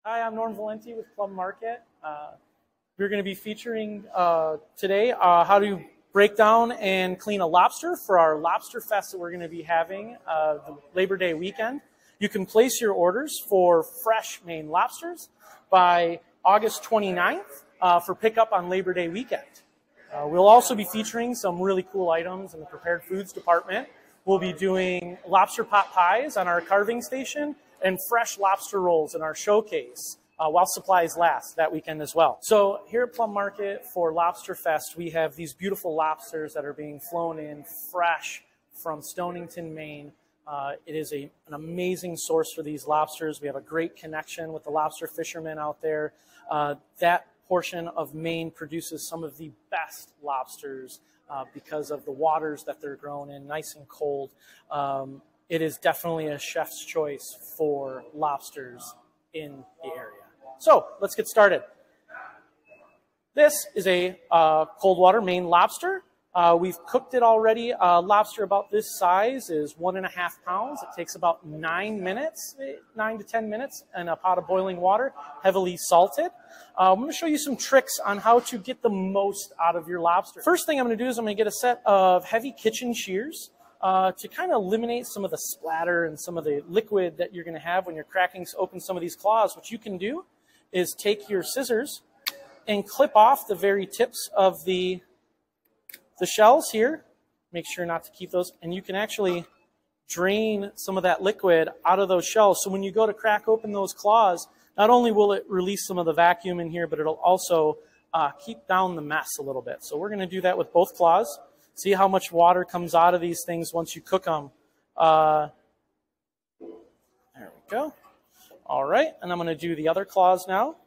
Hi, I'm Norm Valenti with Plum Market. We're going to be featuring today how to break down and clean a lobster for our Lobsterfest that we're going to be having the Labor Day weekend. You can place your orders for fresh Maine lobsters by August 29th for pickup on Labor Day weekend. We'll also be featuring some really cool items in the prepared foods department. We'll be doing lobster pot pies on our carving station and fresh lobster rolls in our showcase while supplies last that weekend as well. So here at Plum Market for Lobsterfest, we have these beautiful lobsters that are being flown in fresh from Stonington, Maine. It is an amazing source for these lobsters. We have a great connection with the lobster fishermen out there. That portion of Maine produces some of the best lobsters because of the waters that they're grown in, nice and cold. It is definitely a chef's choice for lobsters in the area. So let's get started. This is a cold water Maine lobster. We've cooked it already. Lobster about this size is 1.5 pounds. It takes about 9 to 10 minutes in a pot of boiling water, heavily salted. I'm going to show you some tricks on how to get the most out of your lobster. First thing I'm going to do is I'm going to get a set of heavy kitchen shears to kind of eliminate some of the splatter and some of the liquid that you're going to have when you're cracking open some of these claws. What you can do is take your scissors and clip off the very tips of the shells here. Make sure not to keep those, and you can actually drain some of that liquid out of those shells. So when you go to crack open those claws, not only will it release some of the vacuum in here, but it'll also keep down the mess a little bit. So we're going to do that with both claws. See how much water comes out of these things once you cook them. There we go. All right, and I'm going to do the other claws now.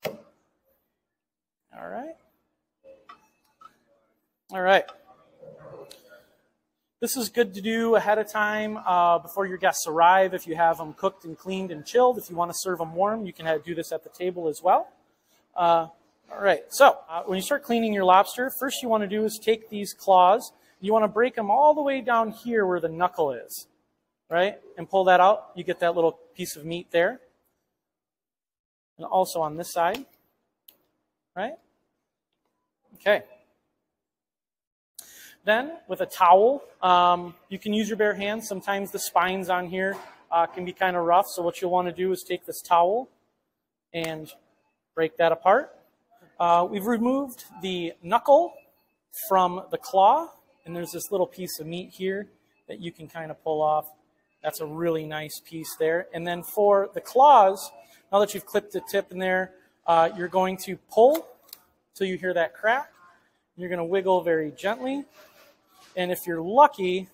All right. All right. This is good to do ahead of time before your guests arrive. If you have them cooked and cleaned and chilled, if you want to serve them warm, you can do this at the table as well. All right, so when you start cleaning your lobster, first you want to do is take these claws. You want to break them all the way down here where the knuckle is, right? And pull that out. You get that little piece of meat there. And also on this side, right? Okay. Then with a towel, you can use your bare hands. Sometimes the spines on here can be kind of rough. So what you'll want to do is take this towel and break that apart. We've removed the knuckle from the claw, and there's this little piece of meat here that you can kind of pull off. That's a really nice piece there. And then for the claws, now that you've clipped the tip in there, you're going to pull till you hear that crack. You're going to wiggle very gently. And if you're lucky,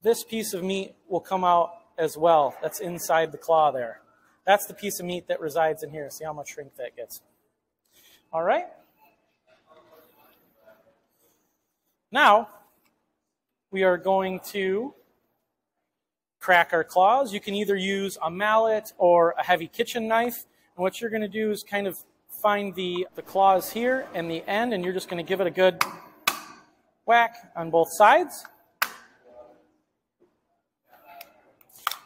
this piece of meat will come out as well. That's inside the claw there. That's the piece of meat that resides in here. See how much shrink that gets. All right. Now, we are going to crack our claws. You can either use a mallet or a heavy kitchen knife. And what you're going to do is kind of find the claws here and the end, and you're just going to give it a good whack on both sides.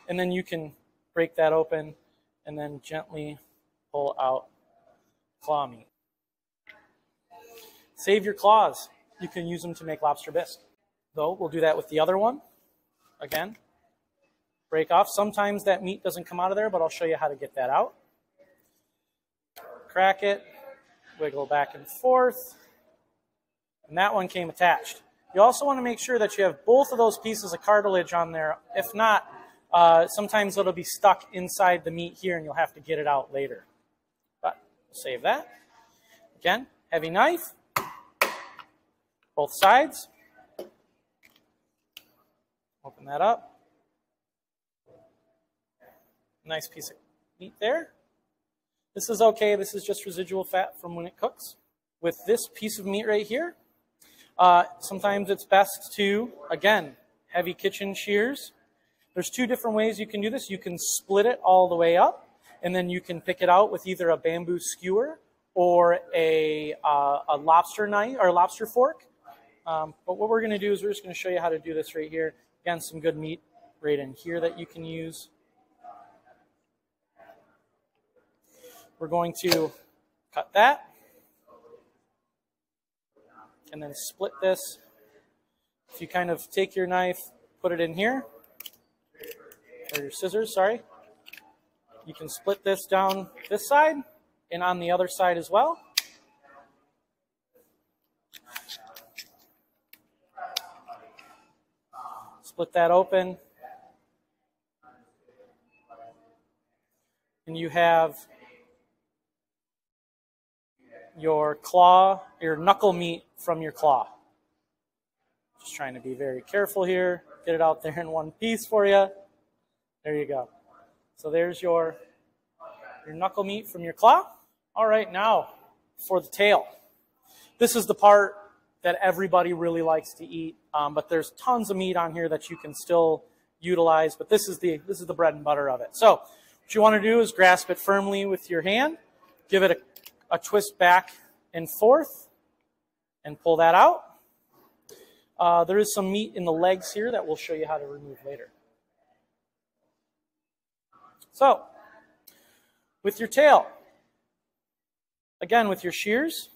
And then you can break that open and then gently pull out claw meat. Save your claws. You can use them to make lobster bisque. Though we'll do that with the other one. Again, break off. Sometimes that meat doesn't come out of there, but I'll show you how to get that out. Crack it, wiggle back and forth, and that one came attached. You also want to make sure that you have both of those pieces of cartilage on there. If not, sometimes it'll be stuck inside the meat here and you'll have to get it out later. But save that. Again, heavy knife, both sides. Open that up. Nice piece of meat there. This is okay. This is just residual fat from when it cooks. With this piece of meat right here, sometimes it's best to, again, heavy kitchen shears. There's two different ways you can do this. You can split it all the way up, and then you can pick it out with either a bamboo skewer or a lobster knife or a lobster fork. But what we're going to do is we're just going to show you how to do this right here. Again, some good meat right in here that you can use. we're going to cut that and then split this. If you kind of take your knife, put it in here, or your scissors, sorry, you can split this down this side and on the other side as well. Split that open. And you have your claw, your knuckle meat from your claw. Just trying to be very careful here. Get it out there in one piece for you. There you go. So there's your knuckle meat from your claw. All right, now for the tail. This is the part that everybody really likes to eat, but there's tons of meat on here that you can still utilize, but this is the bread and butter of it. So what you want to do is grasp it firmly with your hand, give it a twist back and forth, and pull that out. There is some meat in the legs here that we'll show you how to remove later. So, with your tail, again with your shears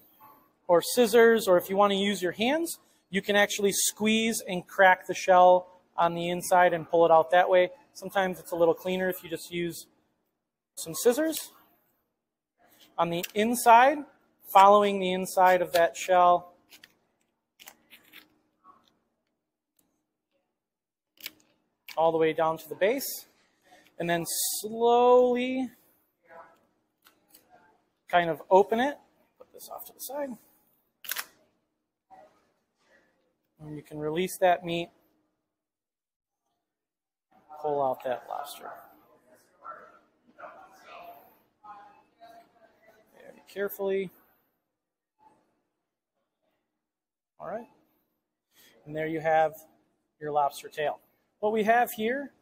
or scissors, or if you want to use your hands, you can actually squeeze and crack the shell on the inside and pull it out that way. Sometimes it's a little cleaner if you just use some scissors. On the inside, following the inside of that shell, all the way down to the base, and then slowly kind of open it. Put this off to the side. And you can release that meat, pull out that lobster. Very carefully. All right. And there you have your lobster tail. What we have here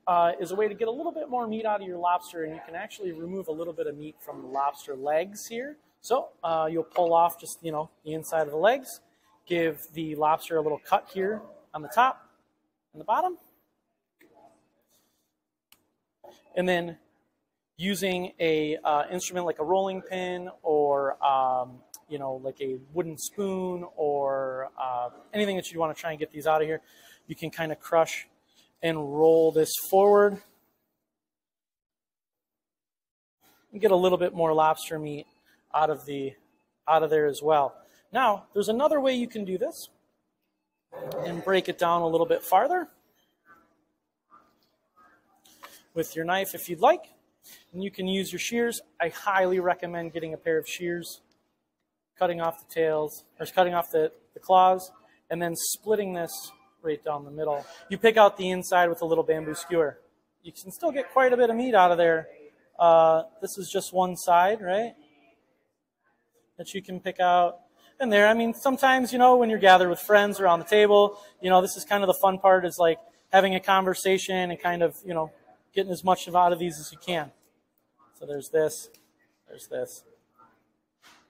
is a way to get a little bit more meat out of your lobster, and you can actually remove a little bit of meat from the lobster legs here. So you'll pull off just, the inside of the legs, give the lobster a little cut here on the top and the bottom. And then using a instrument like a rolling pin or, like a wooden spoon or anything that you want to try and get these out of here, you can kind of crush and roll this forward and get a little bit more lobster meat out of there as well. Now, there's another way you can do this and break it down a little bit farther with your knife if you'd like. And you can use your shears. I highly recommend getting a pair of shears, cutting off the tails, or cutting off the claws, and then splitting this right down the middle. You pick out the inside with a little bamboo skewer. You can still get quite a bit of meat out of there. This is just one side, right, that you can pick out. And there, I mean, sometimes, when you're gathered with friends around the table, this is kind of the fun part, is like having a conversation and kind of, getting as much out of these as you can. So there's this,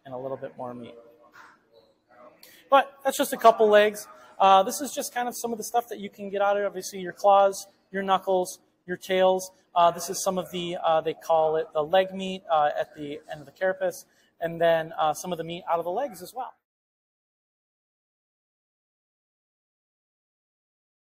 and a little bit more meat. But that's just a couple legs. This is just kind of some of the stuff that you can get out of it. Obviously, your claws, your knuckles, your tails. This is some of the, they call it the leg meat at the end of the carapace, and then some of the meat out of the legs as well.